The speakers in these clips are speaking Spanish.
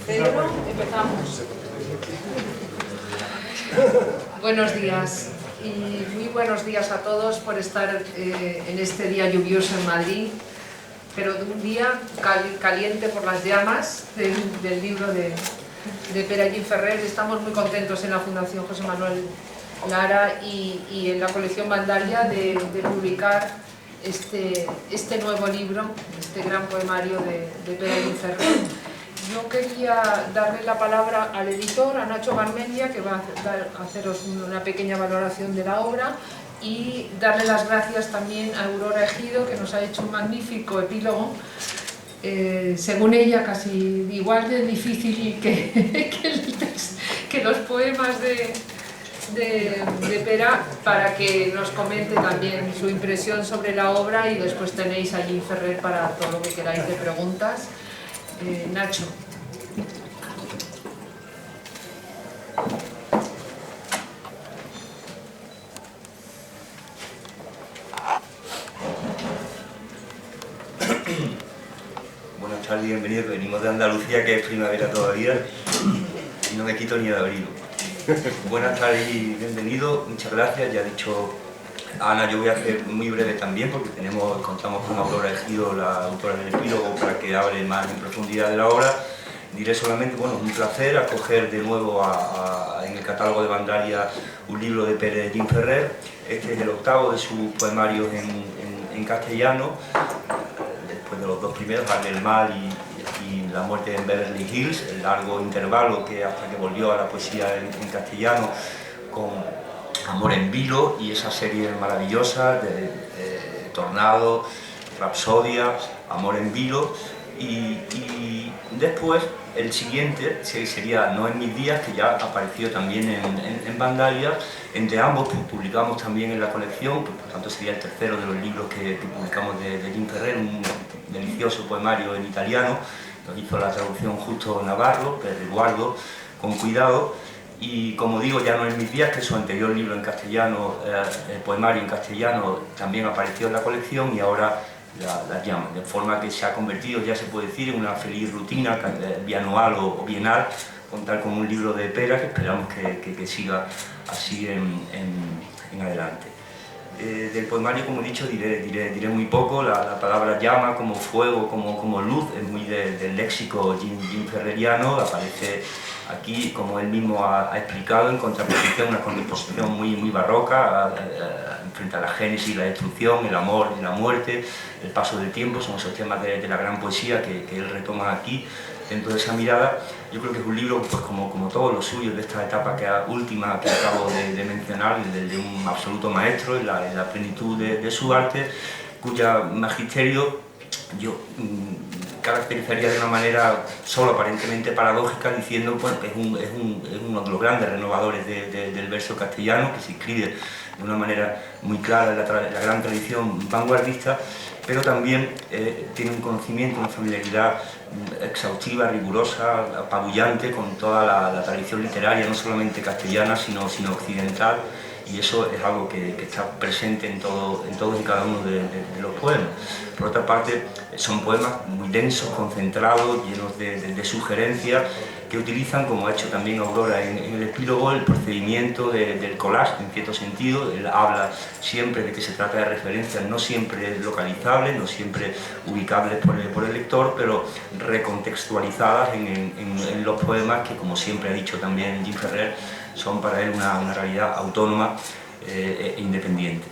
Pedro, empezamos. Buenos días y muy buenos días a todos por estar en este día lluvioso en Madrid, pero de un día caliente por las llamas del libro de Pere Allín Ferrer. Estamos muy contentos en la Fundación José Manuel Lara y en la colección Vandalia de publicar este nuevo libro, este gran poemario de Pere Allín Ferrer. Yo quería darle la palabra al editor, a Nacho Garmendia, que va a haceros una pequeña valoración de la obra, y darle las gracias también a Aurora Ejido, que nos ha hecho un magnífico epílogo, según ella casi igual de difícil que los poemas de Pera, para que nos comente también su impresión sobre la obra, y después tenéis allí Ferrer para todo lo que queráis de preguntas. Nacho. Buenas tardes y bienvenidos, que venimos de Andalucía, que es primavera todavía y no me quito ni el abrigo. Buenas tardes y bienvenidos, muchas gracias. Ya ha dicho Ana, yo voy a hacer muy breve también, porque contamos con Aurora Ejido, la autora del epílogo, para que hable más en profundidad de la obra. Diré solamente, bueno, es un placer acoger de nuevo en el catálogo de Vandalia un libro de Pere Allín Ferrer. Este es el octavo de sus poemarios en castellano, después de los dos primeros, Arde el mal y La muerte en Beverly Hills, el largo intervalo que hasta que volvió a la poesía en castellano con Amor en vilo y esa serie maravillosa de Tornado, Rapsodia, Amor en vilo, y después el siguiente sería No en mis días, que ya apareció también en Vandalia. Entre ambos publicamos también en la colección, que por tanto sería el tercero de los libros que publicamos de Allín Ferrer, un delicioso poemario en italiano. Nos hizo la traducción Justo Navarro, Per Eduardo, con cuidado. Y como digo, Ya no en mis días, que su anterior libro en castellano, el poemario en castellano, también apareció en la colección, y ahora las llaman, de forma que se ha convertido, ya se puede decir, en una feliz rutina bianual o bienal, contar con un libro de Pera, que esperamos que siga así en adelante. Del poemario, como he dicho, diré muy poco. La palabra llama, como fuego, como luz, es muy del léxico Allín ferreriano. Aparece aquí, como él mismo ha explicado, en contraposición, una contraposición muy barroca, frente a la génesis, la destrucción, el amor y la muerte, el paso del tiempo. Son esos temas de la gran poesía que él retoma aquí. Dentro de esa mirada, yo creo que es un libro, pues como todos los suyos, de esta etapa última que acabo de mencionar, de un absoluto maestro en la plenitud de su arte, cuya magisterio yo caracterizaría de una manera solo aparentemente paradójica, diciendo, bueno, que es uno de los grandes renovadores del verso castellano, que se inscribe de una manera muy clara en la gran tradición vanguardista, pero también tiene un conocimiento, una familiaridad exhaustiva, rigurosa, apabullante con toda la tradición literaria, no solamente castellana, sino occidental, y eso es algo que está presente en todos y cada uno de los poemas. Por otra parte, son poemas muy densos, concentrados, llenos de sugerencias, que utilizan, como ha hecho también Aurora en el epílogo, el procedimiento del collage, en cierto sentido. Él habla siempre de que se trata de referencias no siempre localizables, no siempre ubicables por el lector, pero recontextualizadas en los poemas, que, como siempre ha dicho también Allín Ferrer, son para él una realidad autónoma e independiente.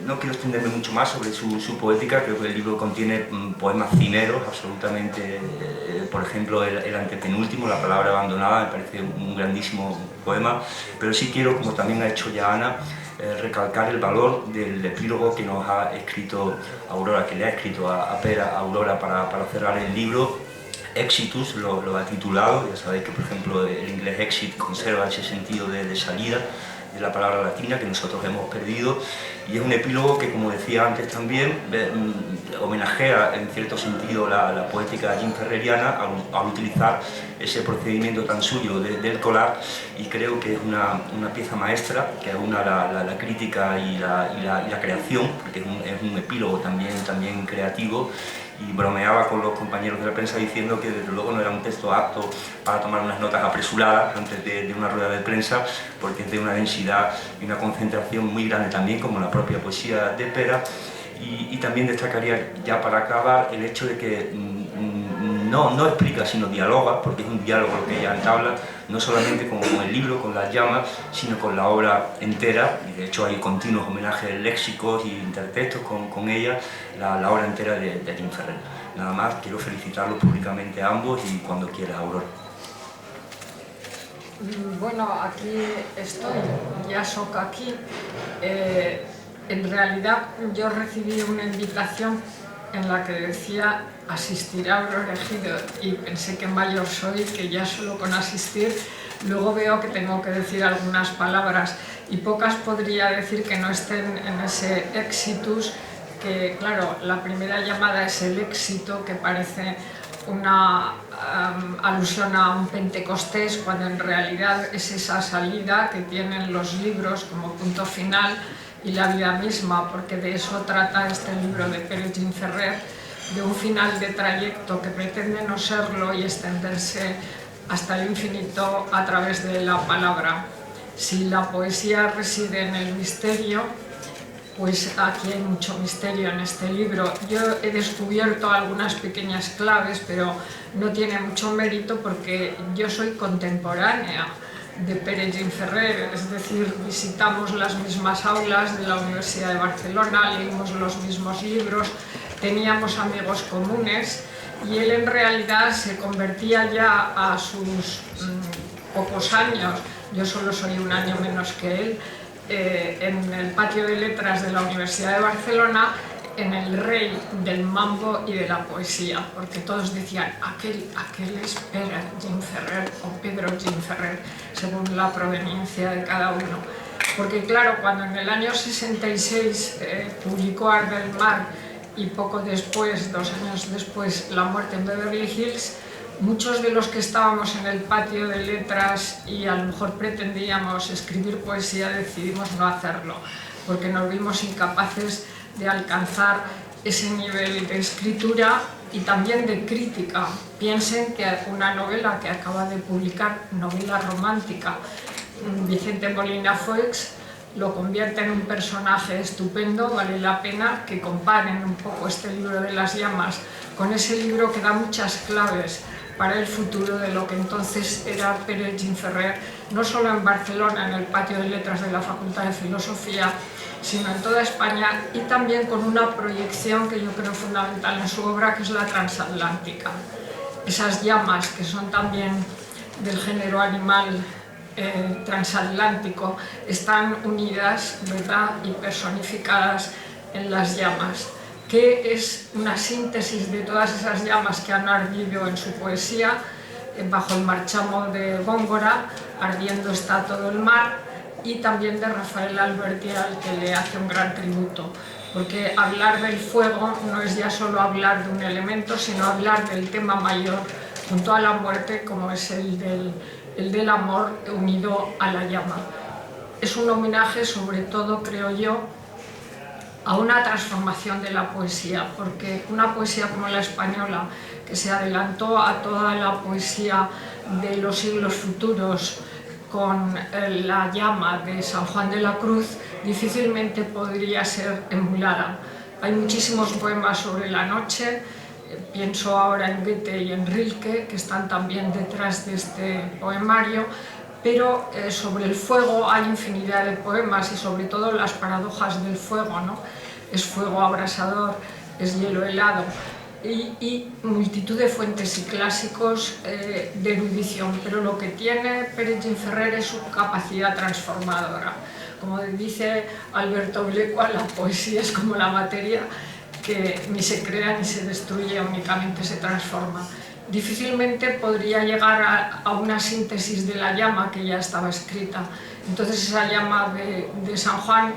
No quiero extenderme mucho más sobre su poética. Creo que el libro contiene poemas cineros, absolutamente. Por ejemplo, el antepenúltimo, La palabra abandonada, me parece un grandísimo poema, pero sí quiero, como también ha hecho ya Ana, recalcar el valor del epílogo que nos ha escrito Aurora, que le ha escrito a Pera Aurora para cerrar el libro. Exitus lo ha titulado. Ya sabéis que, por ejemplo, el inglés exit conserva ese sentido de salida de la palabra latina que nosotros hemos perdido, y es un epílogo que, como decía antes también, homenajea en cierto sentido la poética Allín ferreriana al utilizar ese procedimiento tan suyo del collage, y creo que es una pieza maestra que aúna la crítica y la creación, porque es un epílogo también creativo, y bromeaba con los compañeros de la prensa diciendo que desde luego no era un texto apto para tomar unas notas apresuradas antes de una rueda de prensa, porque es de una densidad y una concentración muy grande también, como la propia poesía de Pera. Y también destacaría, ya para acabar, el hecho de que no explica, sino dialoga, porque es un diálogo lo que ella entabla, no solamente con el libro, con las llamas, sino con la obra entera, y de hecho hay continuos homenajes léxicos y intertextos con ella, la obra entera de Jean Ferrer. Nada más, quiero felicitarlos públicamente a ambos y cuando quieras, Aurora. Bueno, aquí estoy, ya soca aquí. En realidad yo recibí una invitación en la que decía asistir a Aurora Ejido y pensé que mayor soy, que ya solo con asistir. Luego veo que tengo que decir algunas palabras y pocas podría decir que no estén en ese exitus, que claro, la primera llamada es el éxito, que parece una alusión a un Pentecostés, cuando en realidad es esa salida que tienen los libros como punto final y la vida misma, porque de eso trata este libro de Pere Jean Ferrer, de un final de trayecto que pretende no serlo y extenderse hasta el infinito a través de la palabra. Si la poesía reside en el misterio, pues aquí hay mucho misterio en este libro. Yo he descubierto algunas pequeñas claves, pero no tiene mucho mérito porque yo soy contemporánea de Pere Jean Ferrer, es decir, visitamos las mismas aulas de la Universidad de Barcelona, leímos los mismos libros, teníamos amigos comunes y él en realidad se convertía ya a sus pocos años, yo solo soy un año menos que él, en el patio de letras de la Universidad de Barcelona, en el rey del mambo y de la poesía, porque todos decían aquel es Pere Jean Ferrer o Pedro Jean Ferrer, según la proveniencia de cada uno. Porque claro, cuando en el año 66 publicó Arde el mar y poco después, 2 años después, La muerte en Beverly Hills, muchos de los que estábamos en el patio de letras y a lo mejor pretendíamos escribir poesía decidimos no hacerlo, porque nos vimos incapaces de alcanzar ese nivel de escritura y también de crítica. Piensen que una novela que acaba de publicar, novela romántica, Vicente Molina Foix, lo convierte en un personaje estupendo. Vale la pena que comparen un poco este libro de las llamas con ese libro que da muchas claves para el futuro de lo que entonces era Pere Jean Ferrer, no solo en Barcelona, en el patio de letras de la Facultad de Filosofía, sino en toda España, y también con una proyección que yo creo fundamental en su obra, que es la transatlántica. Esas llamas que son también del género animal transatlántico están unidas, ¿verdad?, y personificadas en las llamas, que es una síntesis de todas esas llamas que han ardido en su poesía. Bajo el marchamo de Góngora, ardiendo está todo el mar, y también de Rafael Alberti, al que le hace un gran tributo, porque hablar del fuego no es ya solo hablar de un elemento, sino hablar del tema mayor junto a la muerte, como es el del amor unido a la llama. Es un homenaje, sobre todo, creo yo, a una transformación de la poesía, porque una poesía como la española, que se adelantó a toda la poesía de los siglos futuros con la llama de San Juan de la Cruz, difícilmente podría ser emulada. Hay muchísimos poemas sobre la noche, pienso ahora en Goethe y en Rilke, que están también detrás de este poemario, pero sobre el fuego hay infinidad de poemas, y sobre todo las paradojas del fuego, ¿no? Es fuego abrasador, es hielo helado, y multitud de fuentes y clásicos de erudición, pero lo que tiene Pere Jean Ferrer es su capacidad transformadora. Como dice Alberto Blecua, la poesía es como la materia, que ni se crea ni se destruye, únicamente se transforma. Difícilmente podría llegar a una síntesis de la llama que ya estaba escrita. Entonces esa llama de San Juan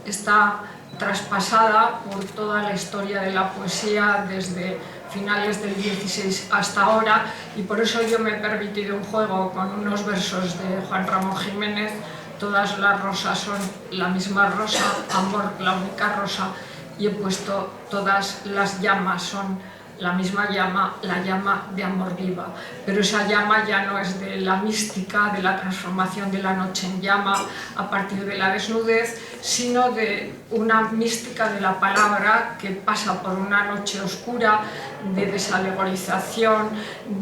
está traspasada por toda la historia de la poesía desde finales del XVI hasta ahora, y por eso yo me he permitido un juego con unos versos de Juan Ramón Jiménez: todas las rosas son la misma rosa, amor la única rosa, y he puesto todas las llamas son la misma llama, la llama de amor viva, pero esa llama ya no es de la mística, de la transformación de la noche en llama a partir de la desnudez, sino de una mística de la palabra que pasa por una noche oscura, de desalegorización,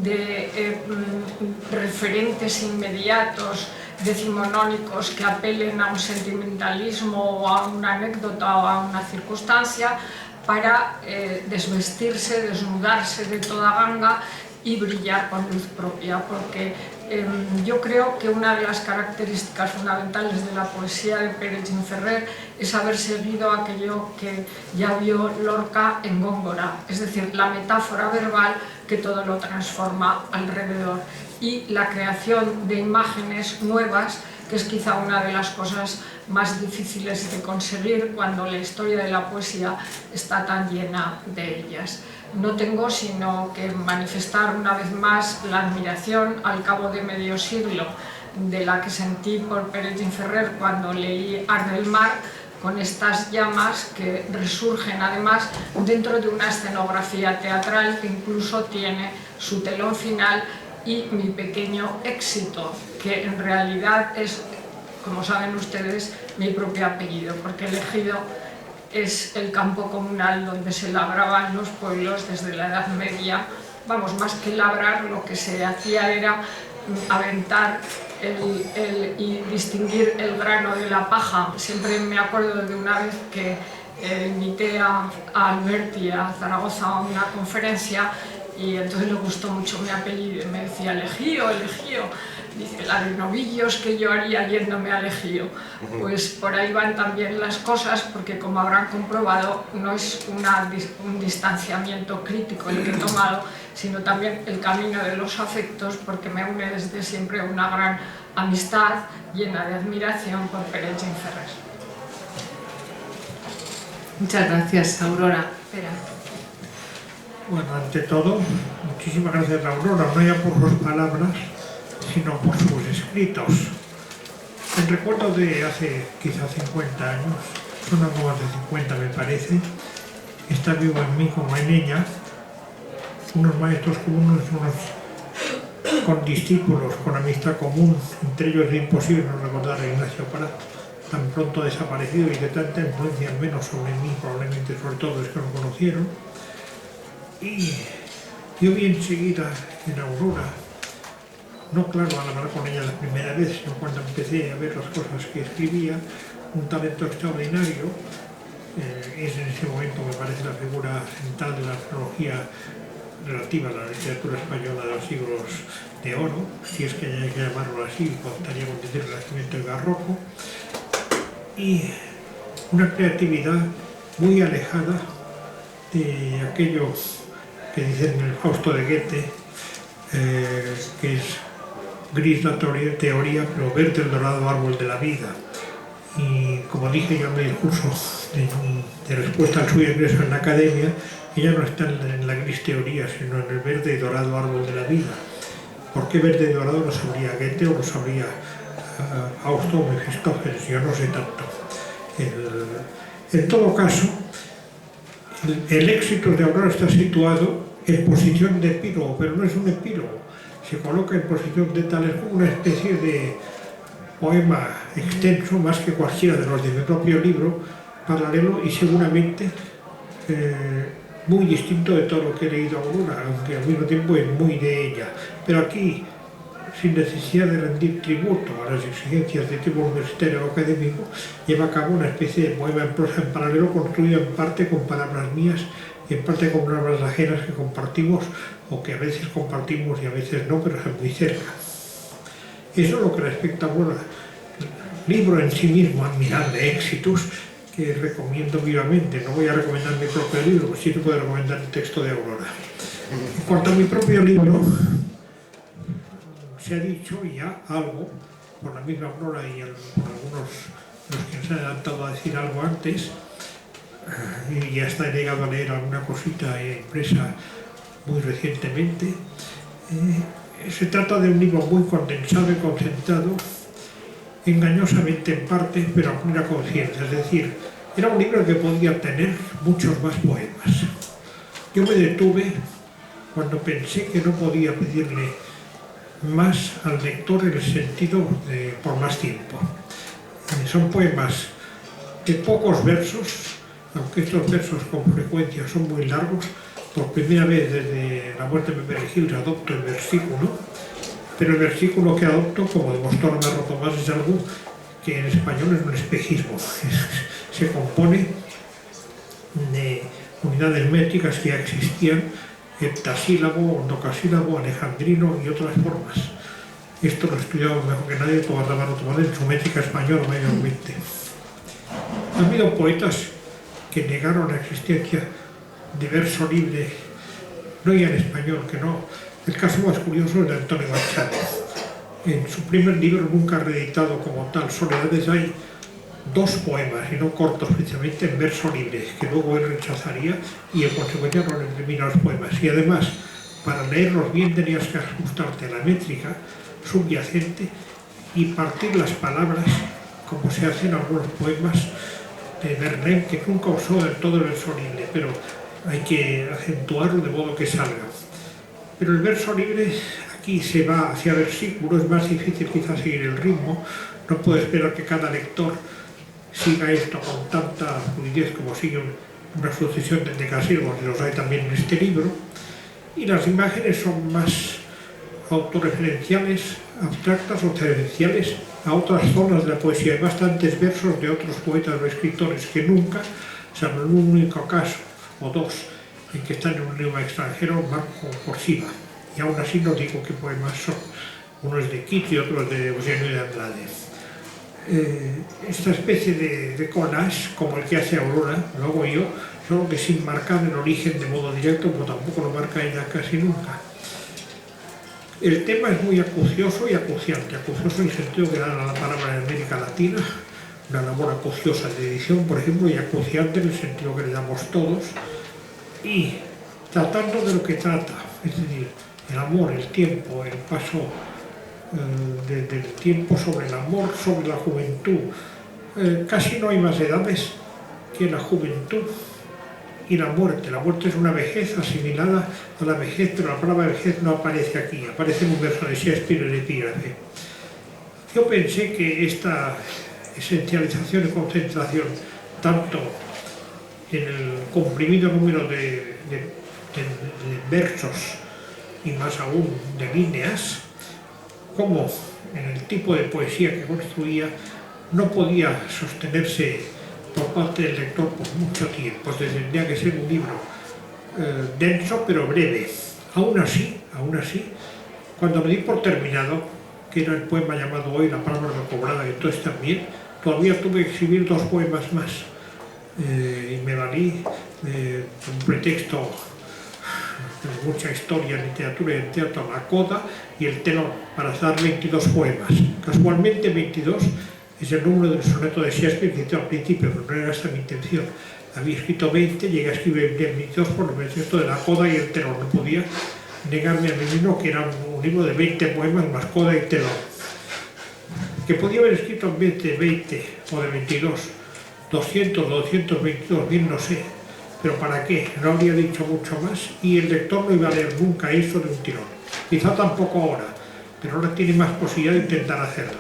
de referentes inmediatos, decimonónicos que apelen a un sentimentalismo o a una anécdota o a una circunstancia, para desvestirse, desnudarse de toda ganga y brillar con luz propia, porque yo creo que una de las características fundamentales de la poesía de Pérez Gimferrer es haber seguido aquello que ya vio Lorca en Góngora, es decir, la metáfora verbal que todo lo transforma alrededor, y la creación de imágenes nuevas, que es quizá una de las cosas más difíciles de conseguir cuando la historia de la poesía está tan llena de ellas. No tengo sino que manifestar una vez más la admiración al cabo de medio siglo de la que sentí por Pérez Gimferrer cuando leí Arde el mar, con estas llamas que resurgen además dentro de una escenografía teatral que incluso tiene su telón final y mi pequeño éxito, que en realidad es, como saben ustedes, mi propio apellido, porque el ejido es el campo comunal donde se labraban los pueblos desde la Edad Media. Vamos, más que labrar, lo que se hacía era aventar y distinguir el grano de la paja. Siempre me acuerdo de una vez que invité a Alberti a Zaragoza a una conferencia, y entonces le gustó mucho mi apellido y me decía Elegío, Elegío. Dice, la de novillos que yo haría yéndome al Ejío. Pues por ahí van también las cosas, porque como habrán comprobado, no es un distanciamiento crítico el que he tomado, sino también el camino de los afectos, porque me une desde siempre una gran amistad llena de admiración por Pérez Gimferrer. Muchas gracias, Aurora. Espera. Bueno, ante todo, muchísimas gracias a Aurora, no ya por sus palabras, sino por sus escritos. En recuerdo de hace quizá 50 años, son algo más de 50 me parece, está vivo en mí como en ella, unos maestros comunes, unos con discípulos, con amistad común, entre ellos es imposible no recordar a Ignacio Prat, tan pronto desaparecido y de tanta influencia al menos sobre mí, probablemente sobre todo los que lo conocieron. Y yo vi enseguida en Aurora, no claro al hablar con ella la primera vez, sino cuando empecé a ver las cosas que escribía, un talento extraordinario. Es en ese momento, me parece, la figura central de la filología relativa a la literatura española de los siglos de oro, si es que hay que llamarlo así, contaría con decir el Renacimiento y Barroco, y una creatividad muy alejada de aquello que dicen en el Fausto de Goethe, que es gris la teoría, pero verde el dorado árbol de la vida. Y como dije yo en mi discurso de respuesta al suyo ingreso en la academia, ella no está en la gris teoría, sino en el verde y dorado árbol de la vida. ¿Por qué verde y dorado lo sabría Goethe o lo sabría Fausto o Mefistófeles? Yo no sé tanto. En todo caso, el éxito de Aurora está situado en posición de epílogo, pero no es un epílogo. Se coloca en posición de tal, es como una especie de poema extenso, más que cualquiera de los de mi propio libro, paralelo y seguramente muy distinto de todo lo que he leído a Aurora, aunque al mismo tiempo es muy de ella. Pero aquí, sin necesidad de rendir tributo a las exigencias de tipo universitario o académico, lleva a cabo una especie de poema en prosa en paralelo, construido en parte con palabras mías y en parte con palabras ajenas que compartimos, o que a veces compartimos y a veces no, pero son muy cerca. Eso es lo que respecta a Aurora. Libro en sí mismo admirable, éxitos, que recomiendo vivamente. No voy a recomendar mi propio libro, pues sí que puedo recomendar el texto de Aurora. En cuanto a mi propio libro, se ha dicho ya algo, por la misma Aurora y por algunos de los que se han adelantado a decir algo antes, y hasta he llegado a leer alguna cosita impresa muy recientemente. Se trata de un libro muy condensado y concentrado, engañosamente en parte, pero a plena conciencia. Es decir, era un libro que podía tener muchos más poemas. Yo me detuve cuando pensé que no podía pedirle más al lector en el sentido de por más tiempo. Son poemas de pocos versos, aunque estos versos con frecuencia son muy largos. Por primera vez desde la muerte de Pepe Gil adopto el versículo, pero el versículo que adopto, como demostró Navarro Tomás, es algo que en español es un espejismo. Se compone de unidades métricas que ya existían, heptasílabo, endocasílabo, alejandrino y otras formas. Esto lo he estudiado mejor que nadie Tomás Navarro Tomás en su métrica española mayormente. Ha habido poetas que negaron la existencia de verso libre, no ya en español, que no. El caso más curioso es de Antonio Machado. En su primer libro, nunca reeditado como tal, Soledades, hay 2 poemas, y no cortos, precisamente en verso libre, que luego él rechazaría y en consecuencia no le termina los poemas. Y además, para leerlos bien tenías que ajustarte a la métrica subyacente y partir las palabras, como se hace en algunos poemas de Verlaine, que nunca usó del todo el verso libre, pero hay que acentuarlo de modo que salga. Pero el verso libre aquí se va hacia versículo, es más difícil quizás seguir el ritmo, no puedo esperar que cada lector siga esto con tanta fluidez como sigue una sucesión de decasílabos, que los hay también en este libro, y las imágenes son más autorreferenciales, abstractas o referenciales a otras zonas de la poesía. Hay bastantes versos de otros poetas o escritores que nunca, salvo en un único caso o 2 en que están en un idioma extranjero, van con cursiva. Y aún así no digo qué poemas son. Uno es de Keats y otro es de Eugenio de Andrade. Esta especie de collage, como el que hace Aurora, lo hago yo, solo que sin marcar el origen de modo directo, pero tampoco lo marca ella casi nunca. El tema es muy acucioso y acuciante. Acucioso en el sentido que da la palabra en América Latina, una labor acuciosa de edición, por ejemplo, y acuciante en el sentido que le damos todos, y tratando de lo que trata, es decir, el amor, el tiempo, el paso del tiempo sobre el amor, sobre la juventud. Casi no hay más edades que la juventud y la muerte. La muerte es una vejez asimilada a la vejez, pero la palabra vejez no aparece aquí, aparece en un verso de Shakespeare, el epígrafe. Yo pensé que esta esencialización y concentración, tanto en el comprimido número de versos y más aún de líneas, como en el tipo de poesía que construía, no podía sostenerse por parte del lector por mucho tiempo. Tendría que ser un libro denso pero breve. Aún así, cuando me di por terminado, que era el poema llamado Hoy, la palabra recobrada, y entonces también, todavía tuve que escribir 2 poemas más. Y me valí de un pretexto de mucha historia, literatura y en teatro, la coda y el telón, para dar 22 poemas. Casualmente 22 es el número del soneto de Shakespeare que hice al principio, pero no era esta mi intención. Había escrito 20, llegué a escribir 22 por el pretexto de la coda y el telón. No podía negarme a mí mismo que era un libro de 20 poemas más coda y telón. Que podía haber escrito en vez de 20 o de 22, 200, 222, bien no sé, pero ¿para qué? No habría dicho mucho más y el lector no iba a leer nunca eso de un tirón. Quizá tampoco ahora, pero ahora tiene más posibilidad de intentar hacerlo.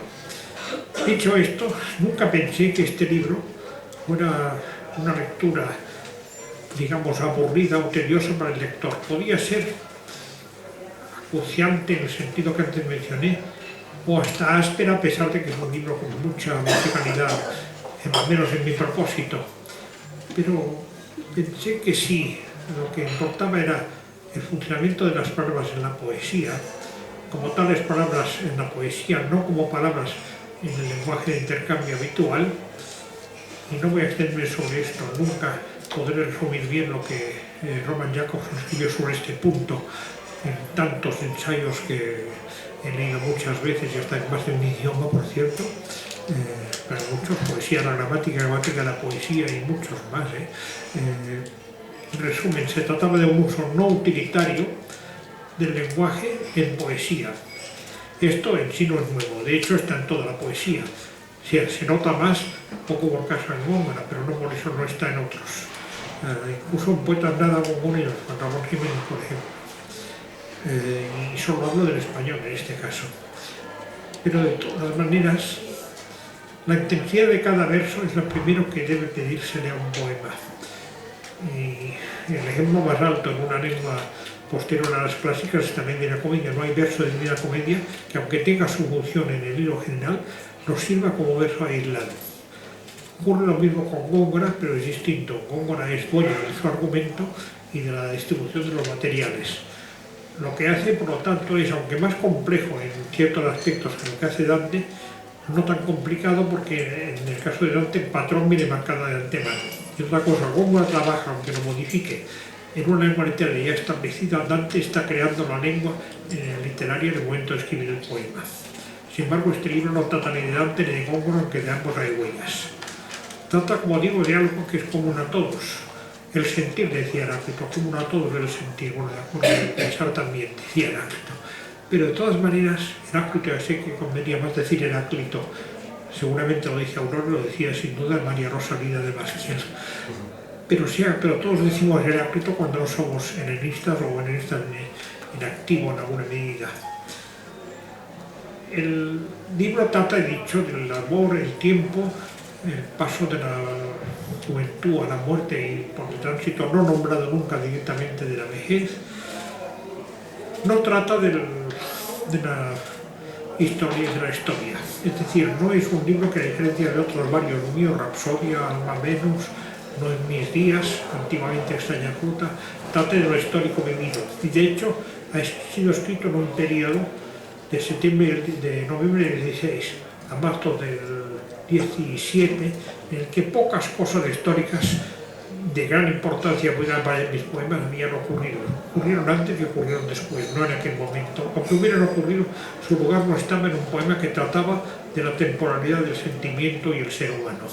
Dicho esto, nunca pensé que este libro fuera una lectura, digamos, aburrida o tediosa para el lector. Podía ser acuciante en el sentido que antes mencioné, o hasta áspera, a pesar de que es un libro con mucha musicalidad, al menos en mi propósito. Pero pensé que sí, lo que importaba era el funcionamiento de las palabras en la poesía, como tales palabras en la poesía, no como palabras en el lenguaje de intercambio habitual. Y no voy a extenderme sobre esto, nunca podré resumir bien lo que Roman Jakobson escribió sobre este punto en tantos ensayos que he leído muchas veces y hasta en más de un idioma, por cierto, pero muchos, poesía, la gramática de la poesía y muchos más. En resumen, se trataba de un uso no utilitario del lenguaje en poesía. Esto en sí no es nuevo, de hecho está en toda la poesía. Se nota más, poco por caso en Góngora, pero no por eso no está en otros. incluso poetas nada mongoneros, Juan Ramón Jiménez, por ejemplo. Y solo hablo del español en este caso. Pero de todas maneras, la intensidad de cada verso es lo primero que debe pedírsele a un poema. Y el ejemplo más alto en una lengua posterior a las clásicas es también de la comedia. No hay verso de Divina Comedia que, aunque tenga su función en el hilo general, nos sirva como verso aislado. Ocurre lo mismo con Góngora, pero es distinto. Góngora es dueño de su argumento y de la distribución de los materiales. Lo que hace, por lo tanto, es, aunque más complejo en ciertos aspectos que lo que hace Dante, no tan complicado porque en el caso de Dante el patrón viene marcado de antemano. Y otra cosa, Góngora trabaja, aunque lo modifique, en una lengua literaria ya establecida. Dante está creando la lengua literaria en el momento de escribir el poema. Sin embargo, este libro no trata ni de Dante ni de Góngora, aunque de ambos hay huellas. Trata, como digo, de algo que es común a todos. El sentir, decía Heráclito, común a todos el sentir. Bueno, de acuerdo, el pensar también, decía Heráclito. Pero de todas maneras, Heráclito, ya sé que convenía más decir Heráclito, seguramente lo dice Aurora, lo decía sin duda María Rosalía de Vázquez. Pero todos decimos Heráclito cuando no somos helenistas o helenistas en activo en alguna medida. El libro trata, he dicho, del amor, el tiempo, el paso de la juventud a la muerte y por el tránsito no nombrado nunca directamente de la vejez. No trata de la historia, es decir, no es un libro que, a diferencia de otros varios míos, Rapsodia, Alma Venus, No en mis días, antiguamente Extraña Ruta, trata de lo histórico vivido. Y de hecho ha sido escrito en un periodo de noviembre del 16 a marzo del 17, en el que pocas cosas históricas de gran importancia puedan para mis poemas habían ocurrido. Ocurrieron antes y ocurrieron después, no en aquel momento. Aunque hubieran ocurrido, su lugar no estaba en un poema que trataba de la temporalidad del sentimiento y el ser humano.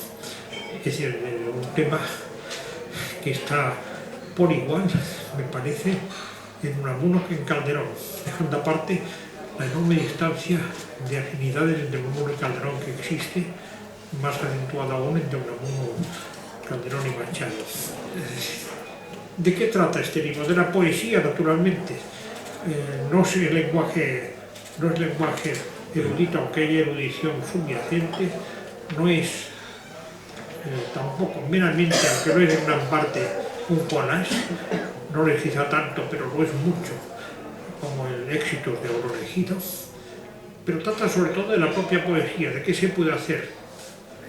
Es decir, un tema que está por igual, me parece, en Unamuno que en Calderón, dejando aparte la enorme distancia de afinidades entre Unamuno y Calderón que existe, más acentuada aún entre Unamuno, Calderón y Machado. ¿De qué trata este libro? De la poesía, naturalmente. No es lenguaje erudito, aunque hay erudición subyacente, no es tampoco meramente, aunque no es en gran parte un collage, no le quizá tanto, pero no es mucho, como el Éxitos de Oro Elegido, pero trata sobre todo de la propia poesía, de qué se puede hacer.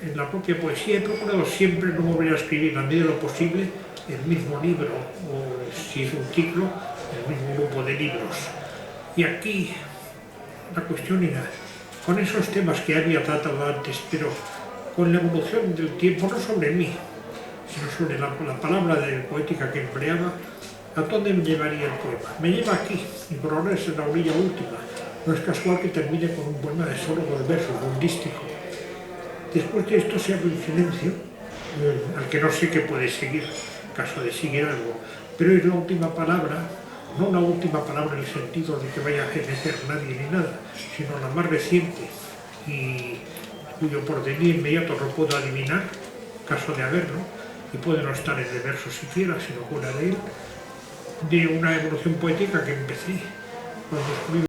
En la propia poesía he procurado siempre no volver a escribir, en la medida de lo posible, el mismo libro, o si es un ciclo, el mismo grupo de libros. Y aquí la cuestión era, con esos temas que había tratado antes, pero con la evolución del tiempo, no sobre mí, sino sobre la palabra de poética que empleaba, ¿a dónde me llevaría el poema? Me lleva aquí, y por ahora es la orilla última. No es casual que termine con un poema de solo 2 versos, bondístico. Después de esto se abre un silencio, al que no sé qué puede seguir, caso de seguir algo, pero es la última palabra, no la última palabra en el sentido de que vaya a fenecer nadie ni nada, sino la más reciente, y cuyo porvenir inmediato no puedo adivinar, caso de haberlo, y puede no estar en el verso siquiera, sino fuera de él, de una evolución poética que empecé cuando escribí